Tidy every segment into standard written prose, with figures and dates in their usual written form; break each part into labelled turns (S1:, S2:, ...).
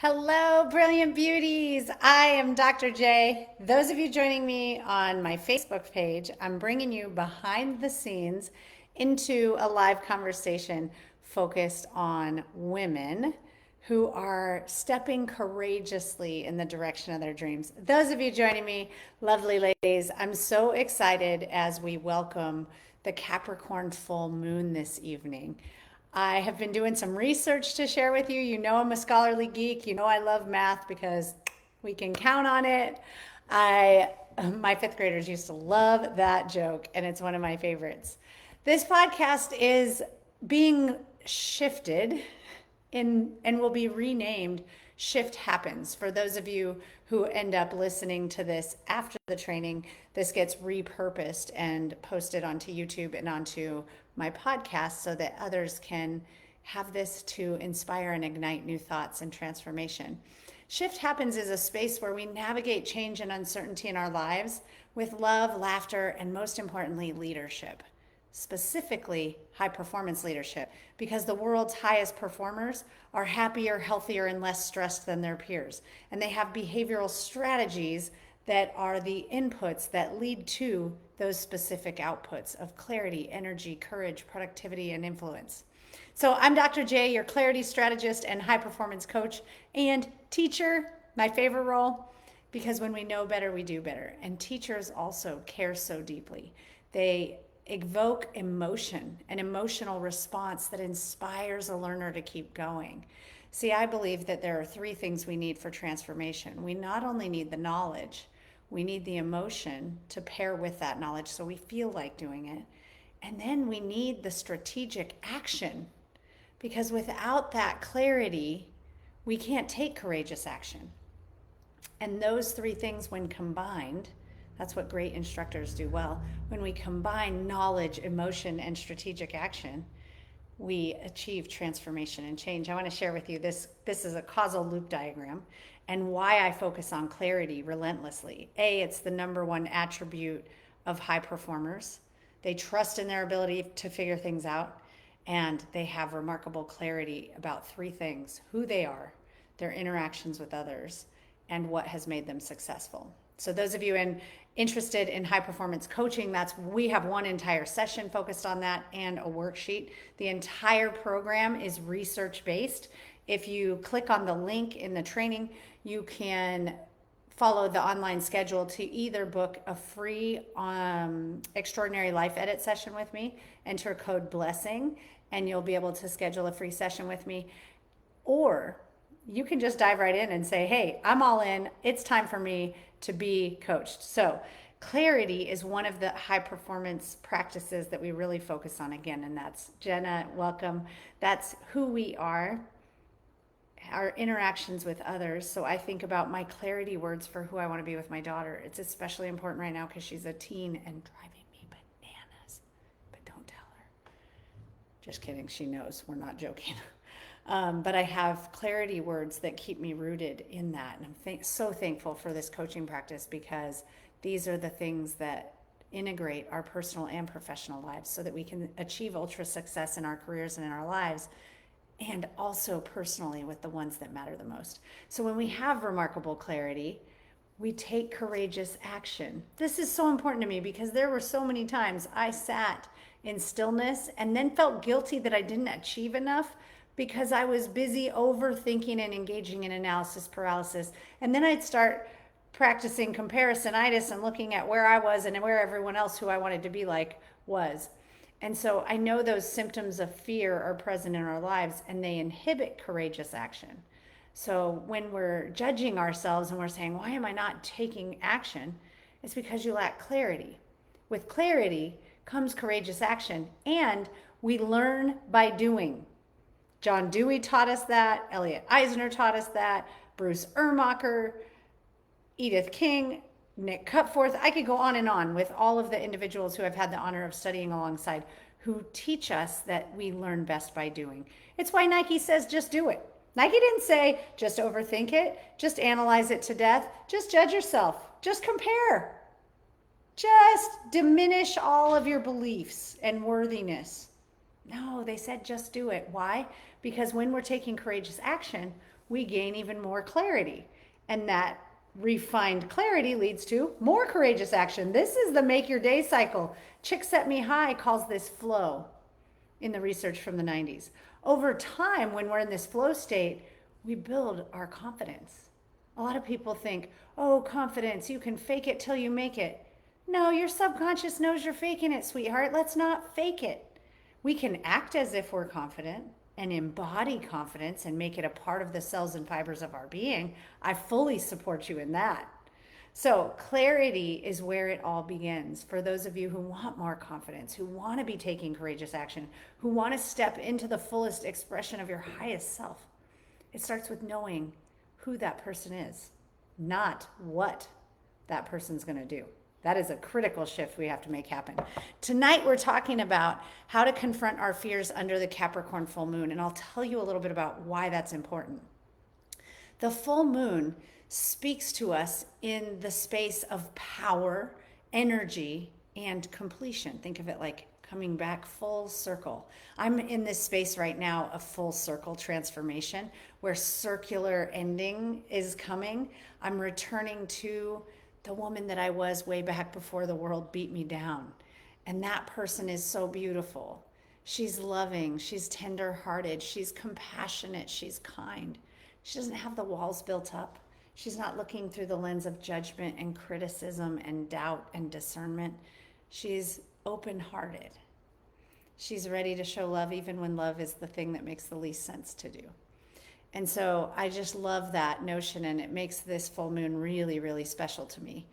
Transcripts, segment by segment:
S1: Hello, brilliant beauties. I am Dr. J. Those of you joining me on my Facebook page, I'm bringing you behind the scenes into a live conversation focused on women who are stepping courageously in the direction of their dreams. Those of you joining me, lovely ladies, I'm so excited as we welcome the Capricorn Full Moon this evening. I have been doing some research to share with you. You know, I'm a scholarly geek. You know, I love math because we can count on it. My fifth graders used to love that joke, and it's one of my favorites. This podcast is being shifted and will be renamed Shift Happens. For those of you who end up listening to this after the training, this gets repurposed and posted onto YouTube and onto my podcast so that others can have this to inspire and ignite new thoughts and transformation. Shift Happens is a space where we navigate change and uncertainty in our lives with love, laughter, and most importantly, leadership. Specifically, high performance leadership, because the world's highest performers are happier, healthier, and less stressed than their peers. And they have behavioral strategies that are the inputs that lead to those specific outputs of clarity, energy, courage, productivity, and influence. So I'm Dr. J, your clarity strategist and high performance coach and teacher, my favorite role, because when we know better, we do better. And teachers also care so deeply. They evoke emotion, an emotional response that inspires a learner to keep going. See, I believe that there are three things we need for transformation. We not only need the knowledge, we need the emotion to pair with that knowledge so we feel like doing it. And then we need the strategic action, because without that clarity, we can't take courageous action. And those three things, when combined, that's what great instructors do well. When we combine knowledge, emotion, and strategic action, we achieve transformation and change. I want to share with you this. This is a causal loop diagram and why I focus on clarity relentlessly. A, it's the number one attribute of high performers. They trust in their ability to figure things out, and they have remarkable clarity about three things: who they are, their interactions with others, and what has made them successful. So those of you interested in high performance coaching, we have one entire session focused on that and a worksheet. The entire program is research based. If you click on the link in the training, you can follow the online schedule to either book a free extraordinary life edit session with me, enter code blessing, and you'll be able to schedule a free session with me, or you can just dive right in and say, hey, I'm all in. It's time for me to be coached. So clarity is one of the high performance practices that we really focus on again. And that's Jenna, welcome. That's who we are, our interactions with others. So I think about my clarity words for who I want to be with my daughter. It's especially important right now because she's a teen and driving me bananas, but don't tell her. Just kidding. She knows. We're not joking. But I have clarity words that keep me rooted in that. And I'm so thankful for this coaching practice, because these are the things that integrate our personal and professional lives so that we can achieve ultra success in our careers and in our lives, and also personally with the ones that matter the most. So when we have remarkable clarity, we take courageous action. This is so important to me because there were so many times I sat in stillness and then felt guilty that I didn't achieve enough because I was busy overthinking and engaging in analysis paralysis. And then I'd start practicing comparisonitis and looking at where I was and where everyone else who I wanted to be like was. And so I know those symptoms of fear are present in our lives, and they inhibit courageous action. So when we're judging ourselves and we're saying, why am I not taking action? It's because you lack clarity. With clarity comes courageous action, and we learn by doing. John Dewey taught us that. Elliot Eisner taught us that. Bruce Ermacher, Edith King, Nick Cutforth. I could go on with all of the individuals who I've had the honor of studying alongside, who teach us that we learn best by doing. It's why Nike says just do it. Nike didn't say just overthink it, just analyze it to death, just judge yourself, just compare. Just diminish all of your beliefs and worthiness. No, they said just do it. Why? Because when we're taking courageous action, we gain even more clarity. And that refined clarity leads to more courageous action. This is the make your day cycle. Csikszentmihalyi calls this flow in the research from the 90s. Over time, when we're in this flow state, we build our confidence. A lot of people think, oh, confidence, you can fake it till you make it. No, your subconscious knows you're faking it, sweetheart. Let's not fake it. We can act as if we're confident and embody confidence and make it a part of the cells and fibers of our being. I fully support you in that. So clarity is where it all begins. For those of you who want more confidence, who want to be taking courageous action, who want to step into the fullest expression of your highest self, it starts with knowing who that person is, not what that person's going to do. That is a critical shift we have to make happen. Tonight, we're talking about how to confront our fears under the Capricorn full moon, and I'll tell you a little bit about why that's important. The full moon speaks to us in the space of power, energy, and completion. Think of it like coming back full circle. I'm in this space right now of full circle transformation where circular ending is coming. I'm returning to the woman that I was way back before the world beat me down. And that person is so beautiful. She's loving, she's tender-hearted, she's compassionate, she's kind. She doesn't have the walls built up. She's not looking through the lens of judgment and criticism and doubt and discernment. She's open-hearted. She's ready to show love even when love is the thing that makes the least sense to do. And so I just love that notion, and it makes this full moon really, really special to me.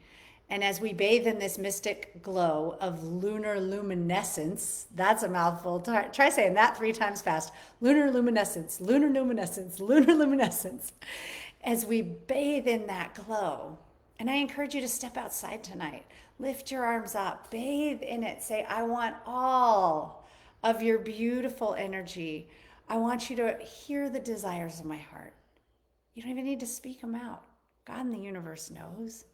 S1: And as we bathe in this mystic glow of lunar luminescence, that's a mouthful. Try saying that 3 times fast. Lunar luminescence, lunar luminescence, lunar luminescence. As we bathe in that glow, and I encourage you to step outside tonight. Lift your arms up, bathe in it. Say, I want all of your beautiful energy. I want you to hear the desires of my heart. You don't even need to speak them out. God in the universe knows.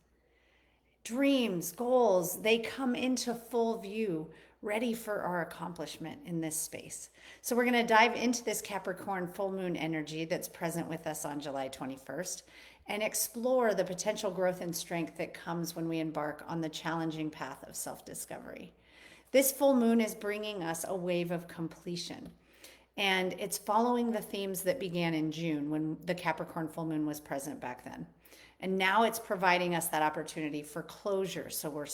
S1: Dreams, goals, they come into full view, ready for our accomplishment in this space. So we're going to dive into this Capricorn full moon energy that's present with us on July 21st and explore the potential growth and strength that comes when we embark on the challenging path of self-discovery. This full moon is bringing us a wave of completion. And it's following the themes that began in June when the Capricorn full moon was present back then. And now it's providing us that opportunity for closure. So we're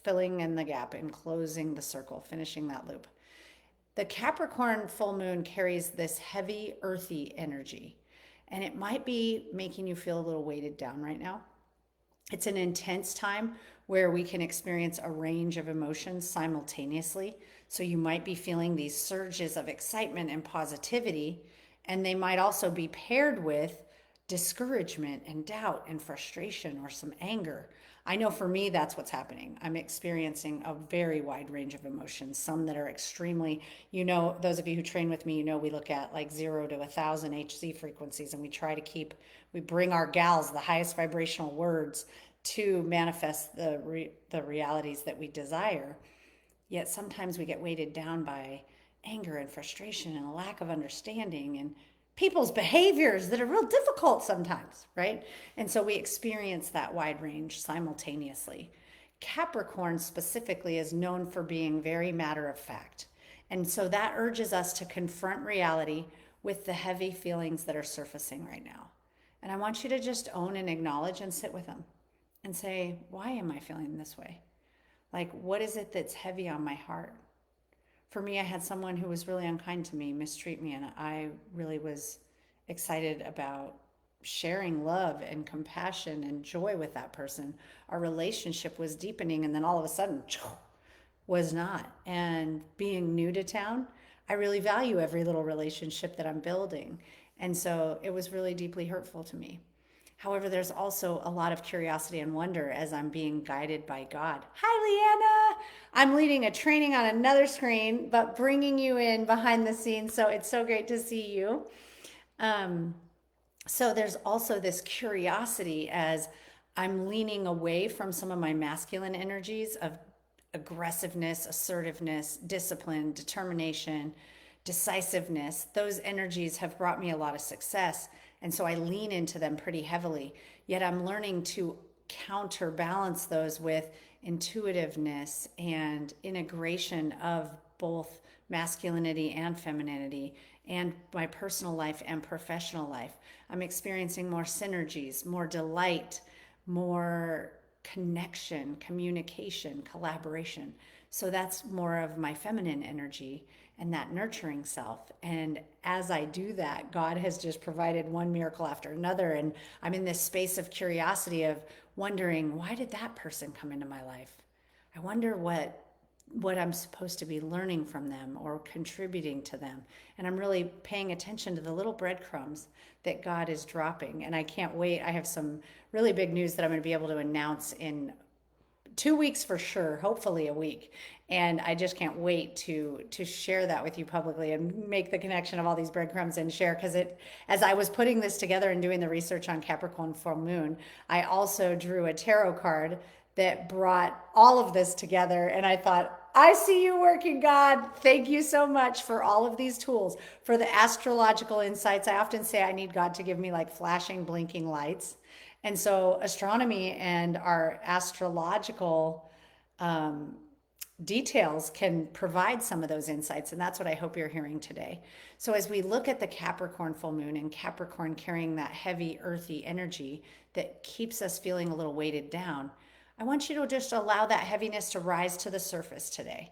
S1: filling in the gap and closing the circle, finishing that loop. The Capricorn full moon carries this heavy, earthy energy. And it might be making you feel a little weighted down right now. It's an intense time where we can experience a range of emotions simultaneously. So you might be feeling these surges of excitement and positivity, and they might also be paired with discouragement and doubt and frustration or some anger. I know for me, that's what's happening. I'm experiencing a very wide range of emotions, some that are extremely, those of you who train with me, we look at like 0 to 1,000 Hz frequencies, and we bring our gals the highest vibrational words to manifest the realities that we desire. Yet sometimes we get weighted down by anger and frustration and a lack of understanding and people's behaviors that are real difficult sometimes, right? And so we experience that wide range simultaneously. Capricorn specifically is known for being very matter of fact. And so that urges us to confront reality with the heavy feelings that are surfacing right now. And I want you to just own and acknowledge and sit with them and say, why am I feeling this way? Like, what is it that's heavy on my heart? For me, I had someone who was really unkind to me, mistreat me, and I really was excited about sharing love and compassion and joy with that person. Our relationship was deepening, and then all of a sudden, was not. And being new to town, I really value every little relationship that I'm building. And so it was really deeply hurtful to me. However, there's also a lot of curiosity and wonder as I'm being guided by God. Hi, Leanna. I'm leading a training on another screen, but bringing you in behind the scenes. So it's so great to see you. So there's also this curiosity as I'm leaning away from some of my masculine energies of aggressiveness, assertiveness, discipline, determination, decisiveness. Those energies have brought me a lot of success. And so I lean into them pretty heavily. Yet I'm learning to counterbalance those with intuitiveness and integration of both masculinity and femininity and my personal life and professional life. I'm experiencing more synergies, more delight, more connection, communication, collaboration. So that's more of my feminine energy and that nurturing self. And as I do that, God has just provided one miracle after another. And I'm in this space of curiosity of wondering, why did that person come into my life? I wonder what I'm supposed to be learning from them or contributing to them. And I'm really paying attention to the little breadcrumbs that God is dropping. And I can't wait. I have some really big news that I'm going to be able to announce in 2 weeks for sure, hopefully a week. And I just can't wait to share that with you publicly and make the connection of all these breadcrumbs and share. Because it, as I was putting this together and doing the research on Capricorn Full Moon, I also drew a tarot card that brought all of this together. And I thought, I see you working, God. Thank you so much for all of these tools, for the astrological insights. I often say I need God to give me like flashing, blinking lights. And so astronomy and our astrological details can provide some of those insights. And that's what I hope you're hearing today. So as we look at the Capricorn full moon and Capricorn carrying that heavy, earthy energy that keeps us feeling a little weighted down, I want you to just allow that heaviness to rise to the surface today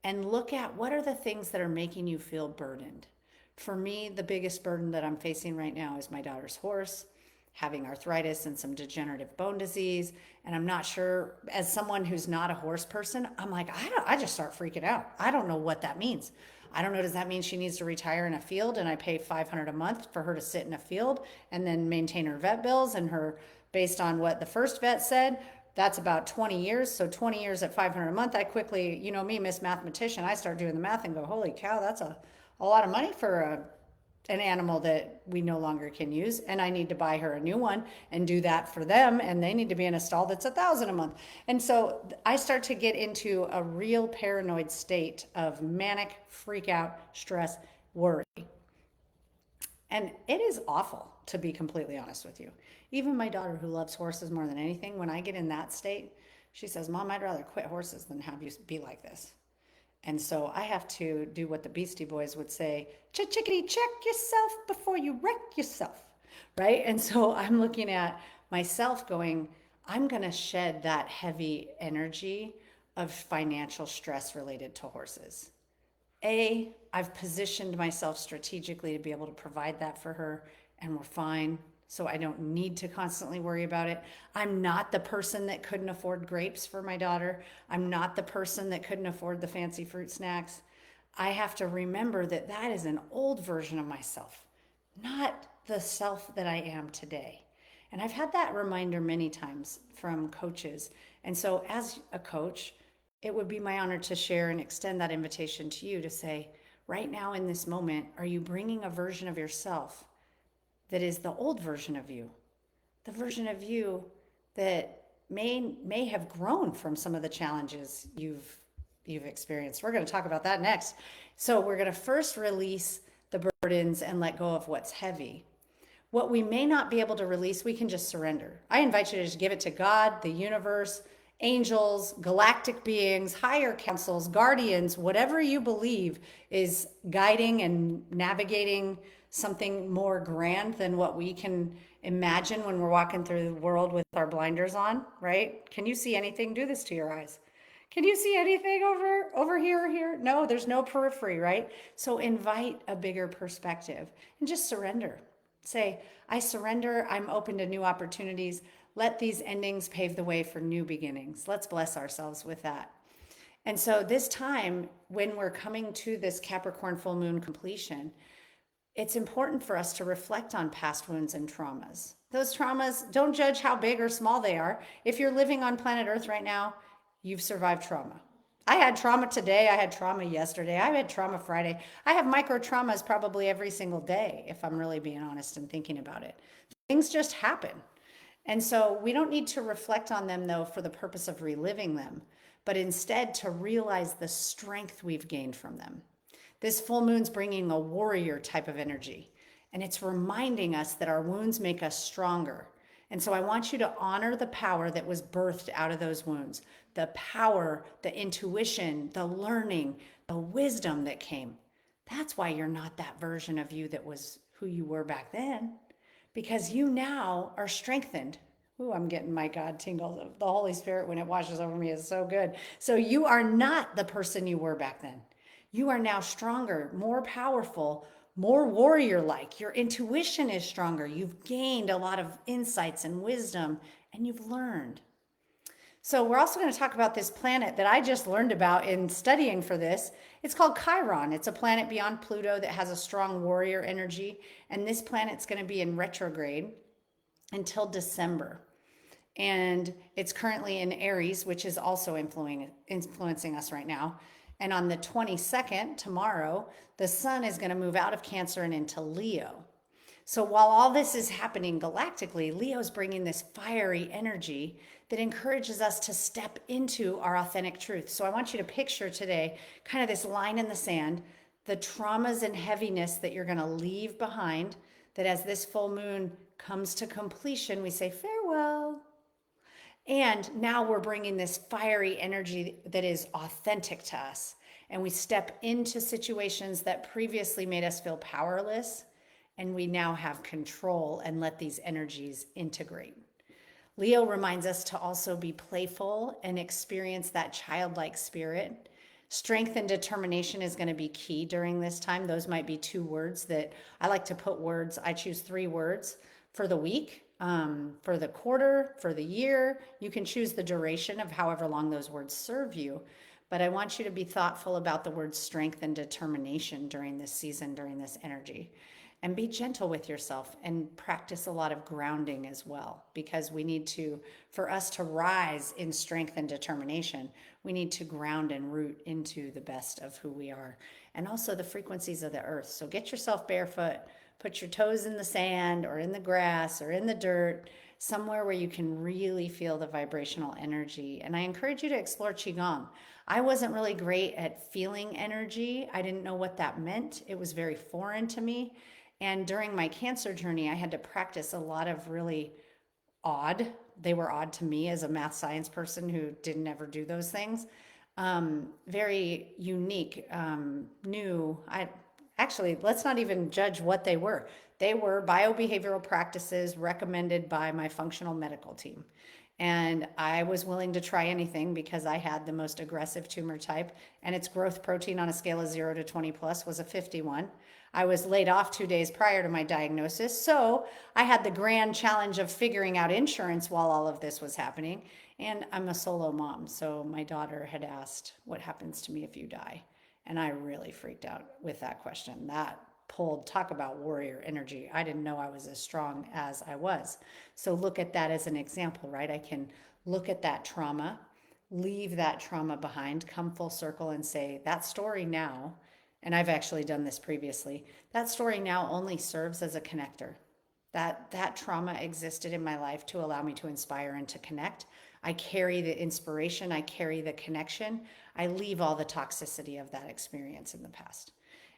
S1: and look at what are the things that are making you feel burdened. For me, the biggest burden that I'm facing right now is my daughter's horse having arthritis and some degenerative bone disease. And I'm not sure, as someone who's not a horse person, I'm like, I just start freaking out. I don't know what that means. I don't know, does that mean she needs to retire in a field and I pay $500 a month for her to sit in a field and then maintain her vet bills and her, based on what the first vet said, that's about 20 years. So 20 years at $500 a month, I quickly, you know me, Miss Mathematician, I start doing the math and go, holy cow, that's a lot of money for an animal that we no longer can use, and I need to buy her a new one and do that for them, and they need to be in a stall that's $1,000 a month. And so I start to get into a real paranoid state of manic freak out, stress, worry. And it is awful, to be completely honest with you. Even my daughter, who loves horses more than anything, when I get in that state, she says, Mom, I'd rather quit horses than have you be like this. And so I have to do what the Beastie Boys would say, chickadee, check yourself before you wreck yourself, right? And so I'm looking at myself going, I'm going to shed that heavy energy of financial stress related to horses. I've positioned myself strategically to be able to provide that for her, and we're fine. So I don't need to constantly worry about it. I'm not the person that couldn't afford grapes for my daughter. I'm not the person that couldn't afford the fancy fruit snacks. I have to remember that that is an old version of myself, not the self that I am today. And I've had that reminder many times from coaches. And so as a coach, it would be my honor to share and extend that invitation to you to say, right now in this moment, are you bringing a version of yourself that is the old version of you, the version of you that may have grown from some of the challenges you've experienced. We're going to talk about that next. So we're going to first release the burdens and let go of what's heavy. What we may not be able to release, we can just surrender. I invite you to just give it to God, the universe, angels, galactic beings, higher councils, guardians, whatever you believe is guiding and navigating something more grand than what we can imagine when we're walking through the world with our blinders on, right? Can you see anything? Do this to your eyes. Can you see anything over here or here? No, there's no periphery, right? So invite a bigger perspective and just surrender. Say, I surrender. I'm open to new opportunities. Let these endings pave the way for new beginnings. Let's bless ourselves with that. And so this time, when we're coming to this Capricorn full moon completion, it's important for us to reflect on past wounds and traumas. Those traumas, don't judge how big or small they are. If you're living on planet Earth right now, you've survived trauma. I had trauma today. I had trauma yesterday. I had trauma Friday. I have micro traumas probably every single day, if I'm really being honest and thinking about it. Things just happen. And so we don't need to reflect on them, though, for the purpose of reliving them, but instead to realize the strength we've gained from them. This full moon's bringing a warrior type of energy. And it's reminding us that our wounds make us stronger. And so I want you to honor the power that was birthed out of those wounds, the power, the intuition, the learning, the wisdom that came. That's why you're not that version of you that was who you were back then, because you now are strengthened. Ooh, I'm getting my God tingles. The Holy Spirit, when it washes over me, is so good. So you are not the person you were back then. You are now stronger, more powerful, more warrior like. Your intuition is stronger. You've gained a lot of insights and wisdom, and you've learned. So we're also going to talk about this planet that I just learned about in studying for this. It's called Chiron. It's a planet beyond Pluto that has a strong warrior energy. And this planet's going to be in retrograde until December. And it's currently in Aries, which is also influencing us right now. And on the 22nd, tomorrow, the sun is going to move out of Cancer and into Leo. So while all this is happening galactically, Leo's bringing this fiery energy that encourages us to step into our authentic truth. So I want you to picture today kind of this line in the sand, the traumas and heaviness that you're going to leave behind, that as this full moon comes to completion, we say farewell. And now we're bringing this fiery energy that is authentic to us. And we step into situations that previously made us feel powerless. And we now have control and let these energies integrate. Leo reminds us to also be playful and experience that childlike spirit. Strength and determination is going to be key during this time. Those might be 2 words that I like to put words. I choose 3 words for the week, for the quarter, for the year. You can choose the duration of however long those words serve you. But I want you to be thoughtful about the words strength and determination during this season, during this energy. And be gentle with yourself and practice a lot of grounding as well, because we need to, for us to rise in strength and determination, we need to ground and root into the best of who we are and also the frequencies of the earth. So get yourself barefoot, put your toes in the sand or in the grass or in the dirt, somewhere where you can really feel the vibrational energy. And I encourage you to explore Qigong. I wasn't really great at feeling energy. I didn't know what that meant. It was very foreign to me. And during my cancer journey, I had to practice a lot of really they were odd to me as a math science person who didn't ever do those things. Very unique, new. Actually, let's not even judge what they were. They were biobehavioral practices recommended by my functional medical team. And I was willing to try anything because I had the most aggressive tumor type, and its growth protein on a scale of 0 to 20 plus was a 51. I was laid off 2 days prior to my diagnosis, so I had the grand challenge of figuring out insurance while all of this was happening. And I'm a solo mom, so my daughter had asked, what happens to me if you die? And I really freaked out with that question. That talk about warrior energy. I didn't know I was as strong as I was. So look at that as an example, right? I can look at that trauma, leave that trauma behind, come full circle and say, that story now, and I've actually done this previously, that story now only serves as a connector. That trauma existed in my life to allow me to inspire and to connect. I carry the inspiration, I carry the connection. I leave all the toxicity of that experience in the past.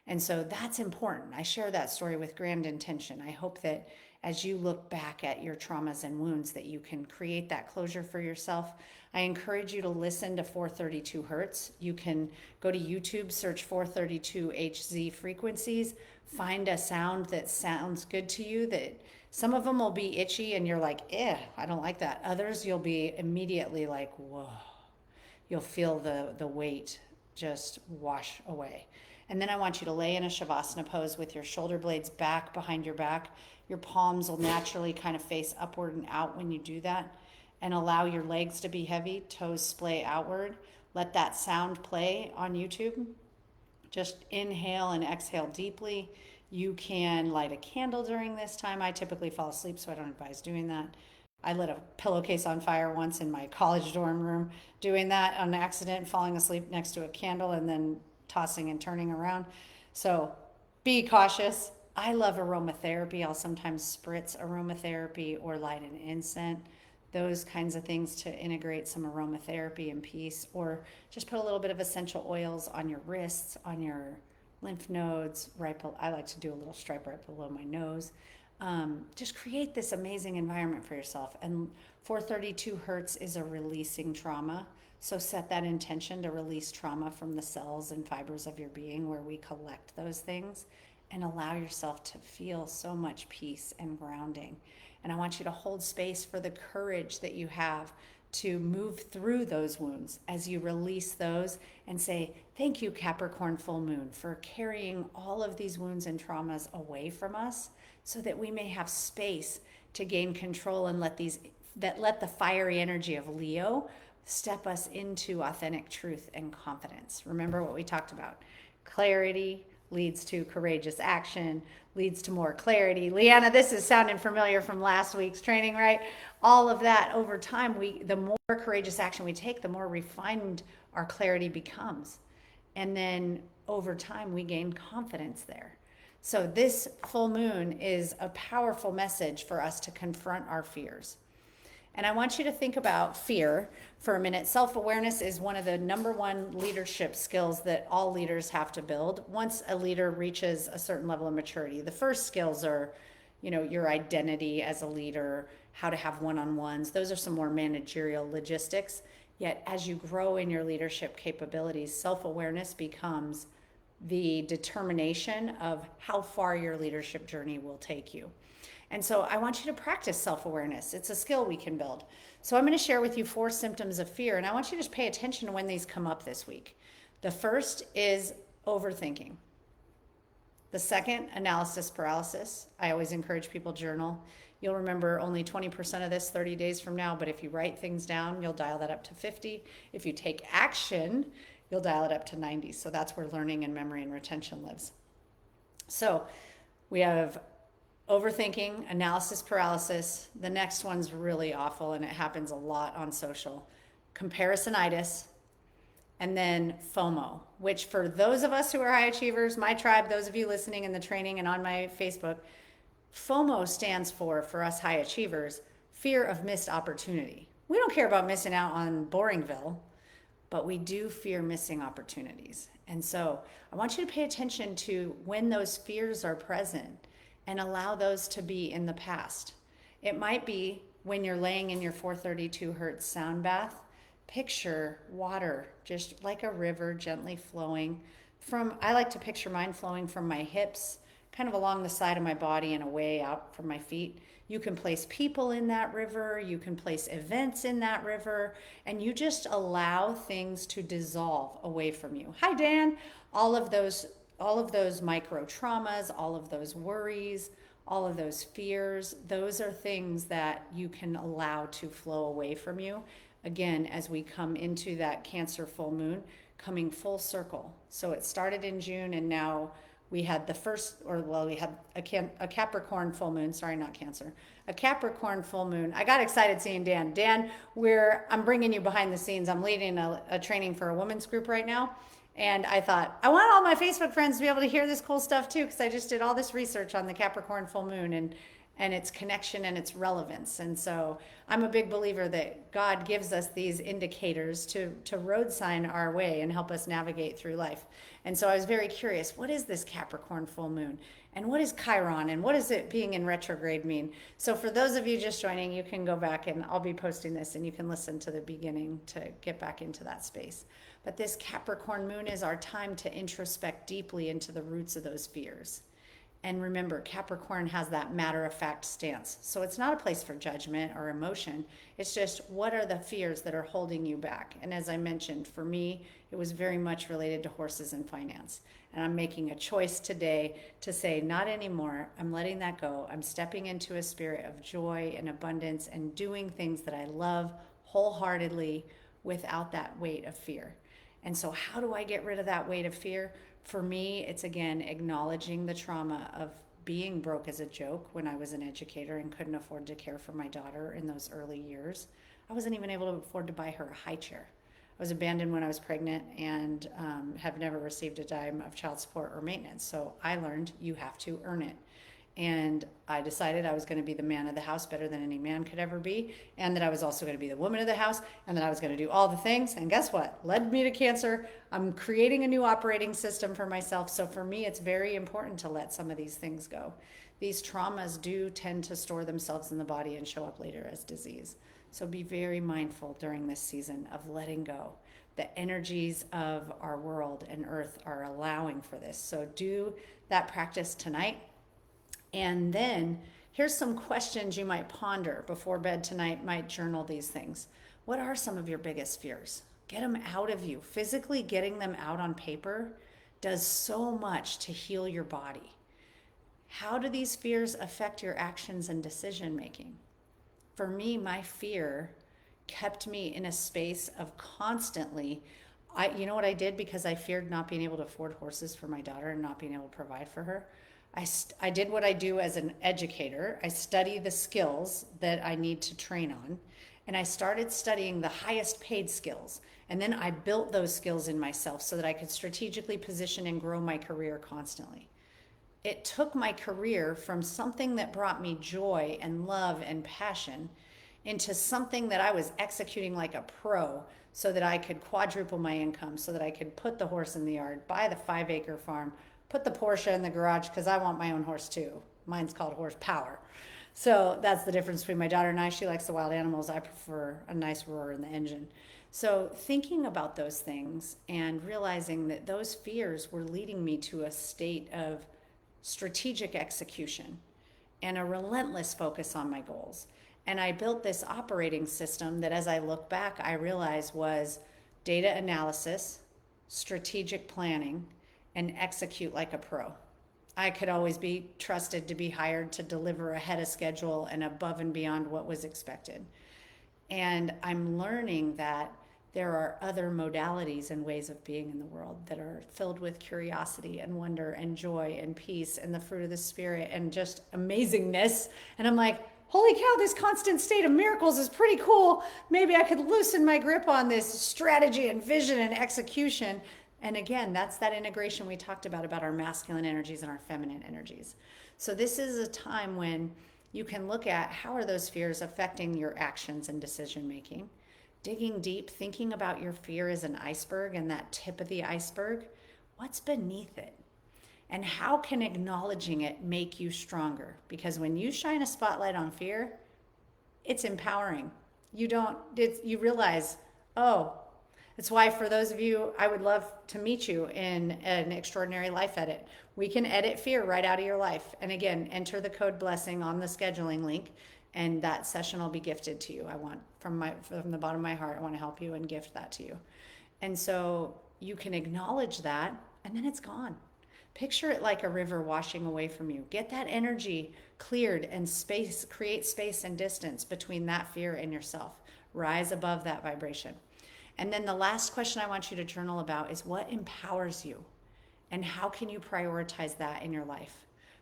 S1: And so that's important. I share that story with grand intention. I hope that as you look back at your traumas and wounds, that you can create that closure for yourself. I encourage you to listen to 432 hertz. You can go to YouTube, search 432 HZ frequencies, find a sound that sounds good to you. That some of them will be itchy and you're like, I don't like that. Others you'll be immediately like, whoa. You'll feel the weight just wash away. And then I want you to lay in a Shavasana pose with your shoulder blades back behind your back. Your palms will naturally kind of face upward and out when you do that. And allow your legs to be heavy, toes splay outward. Let that sound play on YouTube. Just inhale and exhale deeply. You can light a candle during this time. I typically fall asleep, so I don't advise doing that. I lit a pillowcase on fire once in my college dorm room, doing that on accident, falling asleep next to a candle and then tossing and turning around. So be cautious. I love aromatherapy. I'll sometimes spritz aromatherapy or light an incense, those kinds of things to integrate some aromatherapy and peace, or just put a little bit of essential oils on your wrists, on your lymph nodes, I like to do a little stripe right below my nose. Just create this amazing environment for yourself. And 432 hertz is a releasing trauma. So set that intention to release trauma from the cells and fibers of your being where we collect those things, and allow yourself to feel so much peace and grounding. And I want you to hold space for the courage that you have to move through those wounds as you release those and say, thank you, Capricorn Full Moon, for carrying all of these wounds and traumas away from us so that we may have space to gain control and let the fiery energy of Leo step us into authentic truth and confidence. Remember what we talked about. Clarity leads to courageous action, leads to more clarity. Leanna, this is sounding familiar from last week's training, right? All of that over time, the more courageous action we take, the more refined our clarity becomes. And then over time, we gain confidence there. So this full moon is a powerful message for us to confront our fears. And I want you to think about fear for a minute. Self-awareness is one of the number one leadership skills that all leaders have to build once a leader reaches a certain level of maturity. The first skills are, your identity as a leader, how to have one-on-ones. Those are some more managerial logistics. Yet as you grow in your leadership capabilities, self-awareness becomes the determination of how far your leadership journey will take you. And so I want you to practice self-awareness. It's a skill we can build. So I'm going to share with you 4 symptoms of fear, and I want you to just pay attention to when these come up this week. The first is overthinking. The second, analysis paralysis. I always encourage people journal. You'll remember only 20% of this 30 days from now, but if you write things down, you'll dial that up to 50. If you take action, you'll dial it up to 90. So that's where learning and memory and retention lives. So we have overthinking, analysis paralysis. The next one's really awful, and it happens a lot on social. Comparisonitis, and then FOMO, which for those of us who are high achievers, my tribe, those of you listening in the training and on my Facebook, FOMO stands for us high achievers, fear of missed opportunity. We don't care about missing out on Boringville, but we do fear missing opportunities. And so I want you to pay attention to when those fears are present and allow those to be in the past. It might be when you're laying in your 432 hertz sound bath, picture water just like a river gently flowing I like to picture mine flowing from my hips, kind of along the side of my body and away out from my feet. You can place people in that river, you can place events in that river, and you just allow things to dissolve away from you. Hi, Dan. All of those micro traumas, all of those worries, all of those fears, those are things that you can allow to flow away from you. Again, as we come into that Cancer full moon, coming full circle. So it started in June, and now we had we had a Capricorn full moon. Sorry, not Cancer. A Capricorn full moon. I got excited seeing Dan. Dan, I'm bringing you behind the scenes. I'm leading a training for a women's group right now. And I thought, I want all my Facebook friends to be able to hear this cool stuff too, because I just did all this research on the Capricorn full moon and its connection and its relevance. And so I'm a big believer that God gives us these indicators to road sign our way and help us navigate through life. And so I was very curious, what is this Capricorn full moon? And what is Chiron? And what does it being in retrograde mean? So for those of you just joining, you can go back and I'll be posting this and you can listen to the beginning to get back into that space. But this Capricorn moon is our time to introspect deeply into the roots of those fears. And remember, Capricorn has that matter-of-fact stance. So it's not a place for judgment or emotion. It's just, what are the fears that are holding you back? And as I mentioned, for me, it was very much related to horses and finance. And I'm making a choice today to say, not anymore. I'm letting that go. I'm stepping into a spirit of joy and abundance and doing things that I love wholeheartedly without that weight of fear. And so how do I get rid of that weight of fear? For me, it's again acknowledging the trauma of being broke as a joke when I was an educator and couldn't afford to care for my daughter in those early years. I wasn't even able to afford to buy her a high chair. I was abandoned when I was pregnant and have never received a dime of child support or maintenance. So I learned you have to earn it. And I decided I was going to be the man of the house better than any man could ever be, and that I was also going to be the woman of the house, and that I was going to do all the things. And guess what? Led me to cancer. I'm creating a new operating system for myself. So for me, it's very important to let some of these things go. These traumas do tend to store themselves in the body and show up later as disease. So be very mindful during this season of letting go. The energies of our world and earth are allowing for this. So do that practice tonight. And then here's some questions you might ponder before bed tonight. Might journal these things. What are some of your biggest fears? Get them out of you. Physically getting them out on paper does so much to heal your body. How do these fears affect your actions and decision making? For me, my fear kept me in a space of constantly, you know what I did because I feared not being able to afford horses for my daughter and not being able to provide for her? I did what I do as an educator. I study the skills that I need to train on, and I started studying the highest paid skills. And then I built those skills in myself so that I could strategically position and grow my career constantly. It took my career from something that brought me joy and love and passion into something that I was executing like a pro so that I could quadruple my income, so that I could put the horse in the yard, buy the 5-acre farm, put the Porsche in the garage because I want my own horse too. Mine's called horsepower. So that's the difference between my daughter and I. She likes the wild animals. I prefer a nice roar in the engine. So thinking about those things and realizing that those fears were leading me to a state of strategic execution and a relentless focus on my goals. And I built this operating system that, as I look back, I realized was data analysis, strategic planning, and execute like a pro. I could always be trusted to be hired to deliver ahead of schedule and above and beyond what was expected. And I'm learning that there are other modalities and ways of being in the world that are filled with curiosity and wonder and joy and peace and the fruit of the spirit and just amazingness. And I'm like, holy cow, this constant state of miracles is pretty cool. Maybe I could loosen my grip on this strategy and vision and execution. And again, that's that integration we talked about our masculine energies and our feminine energies. So this is a time when you can look at how are those fears affecting your actions and decision making. Digging deep, thinking about your fear as an iceberg and that tip of the iceberg. What's beneath it? And how can acknowledging it make you stronger? Because when you shine a spotlight on fear, it's empowering. You realize, oh, that's why for those of you, I would love to meet you in an extraordinary life edit. We can edit fear right out of your life. And again, enter the code blessing on the scheduling link, and that session will be gifted to you. I want from the bottom of my heart, I want to help you and gift that to you. And so you can acknowledge that, and then it's gone. Picture it like a river washing away from you. Get that energy cleared and create space and distance between that fear and yourself. Rise above that vibration. And then the last question I want you to journal about is what empowers you and how can you prioritize that in your life?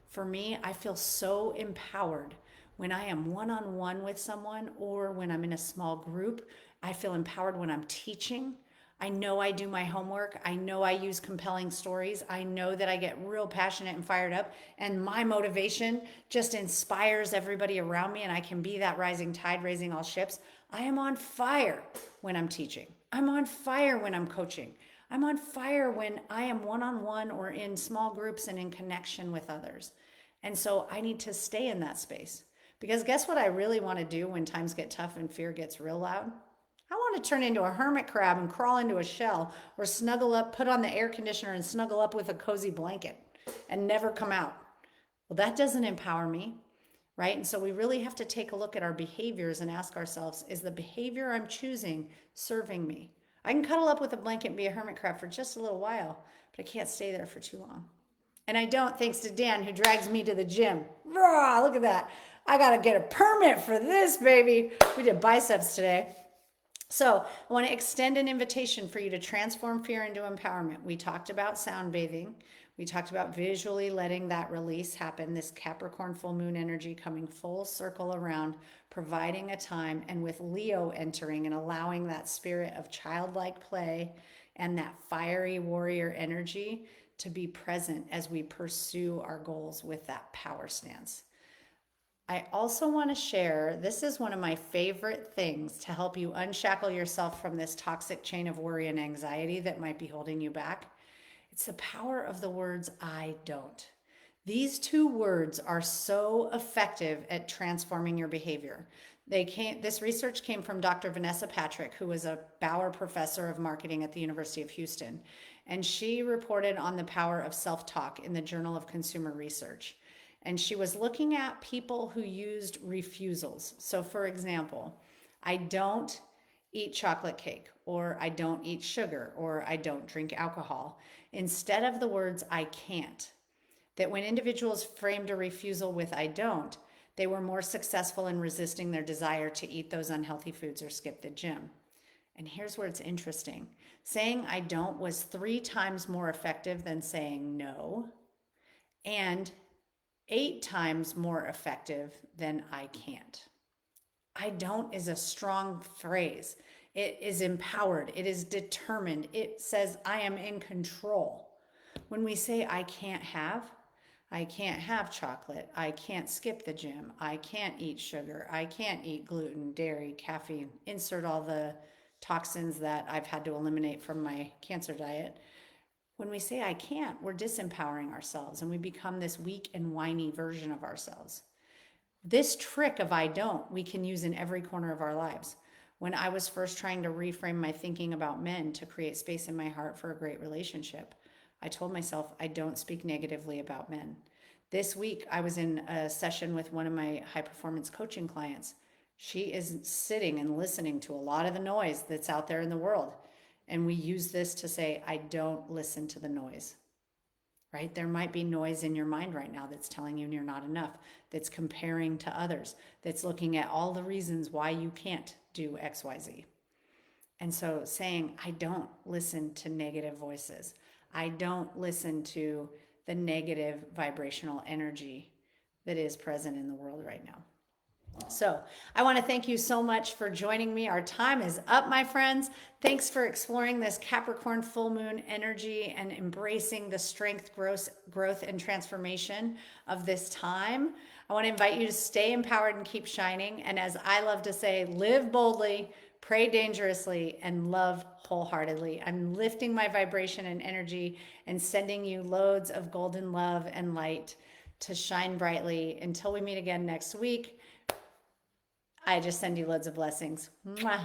S1: For me, I feel so empowered when I am one-on-one with someone or when I'm in a small group. I feel empowered when I'm teaching. I know I do my homework. I know I use compelling stories. I know that I get real passionate and fired up, and my motivation just inspires everybody around me, and I can be that rising tide raising all ships. I am on fire when I'm teaching. I'm on fire when I'm coaching. I'm on fire when I am one-on-one or in small groups and in connection with others. And so I need to stay in that space. Because guess what I really want to do when times get tough and fear gets real loud? I want to turn into a hermit crab and crawl into a shell or snuggle up, put on the air conditioner and snuggle up with a cozy blanket and never come out. Well, that doesn't empower me, right? And so we really have to take a look at our behaviors and ask ourselves, is the behavior I'm choosing serving me? I can cuddle up with a blanket and be a hermit crab for just a little while, but I can't stay there for too long. And I don't, thanks to Dan, who drags me to the gym. Rah, look at that. I got to get a permit for this, baby. We did biceps today. So I want to extend an invitation for you to transform fear into empowerment. We talked about sound bathing. We talked about visually letting that release happen, this Capricorn full moon energy coming full circle around, providing a time, and with Leo entering and allowing that spirit of childlike play and that fiery warrior energy to be present as we pursue our goals with that power stance. I also want to share this is one of my favorite things to help you unshackle yourself from this toxic chain of worry and anxiety that might be holding you back. It's the power of the words I don't. These two words are so effective at transforming your behavior. This research came from Dr. Vanessa Patrick, who was a Bauer professor of marketing at the University of Houston. And she reported on the power of self-talk in the Journal of Consumer Research. And she was looking at people who used refusals. So, for example, I don't eat chocolate cake, or I don't eat sugar, or I don't drink alcohol, instead of the words I can't. That when individuals framed a refusal with I don't, they were more successful in resisting their desire to eat those unhealthy foods or skip the gym. And here's where it's interesting. Saying I don't was 3 times more effective than saying no, and 8 times more effective than I can't. I don't is a strong phrase. It is empowered. It is determined. It says I am in control. When we say I can't have chocolate. I can't skip the gym. I can't eat sugar. I can't eat gluten, dairy, caffeine. Insert all the toxins that I've had to eliminate from my cancer diet. When we say I can't, we're disempowering ourselves and we become this weak and whiny version of ourselves. This trick of I don't, we can use in every corner of our lives. When I was first trying to reframe my thinking about men to create space in my heart for a great relationship, I told myself I don't speak negatively about men. This week, I was in a session with one of my high performance coaching clients. She is sitting and listening to a lot of the noise that's out there in the world. And we use this to say, I don't listen to the noise, right? There might be noise in your mind right now that's telling you you're not enough, that's comparing to others, that's looking at all the reasons why you can't do X, Y, Z. And so saying, I don't listen to negative voices. I don't listen to the negative vibrational energy that is present in the world right now. So I want to thank you so much for joining me. Our time is up, my friends. Thanks for exploring this Capricorn full moon energy and embracing the strength, growth, and transformation of this time. I want to invite you to stay empowered and keep shining. And as I love to say, live boldly, pray dangerously, and love wholeheartedly. I'm lifting my vibration and energy and sending you loads of golden love and light to shine brightly. Until we meet again next week, I just send you loads of blessings. Mwah.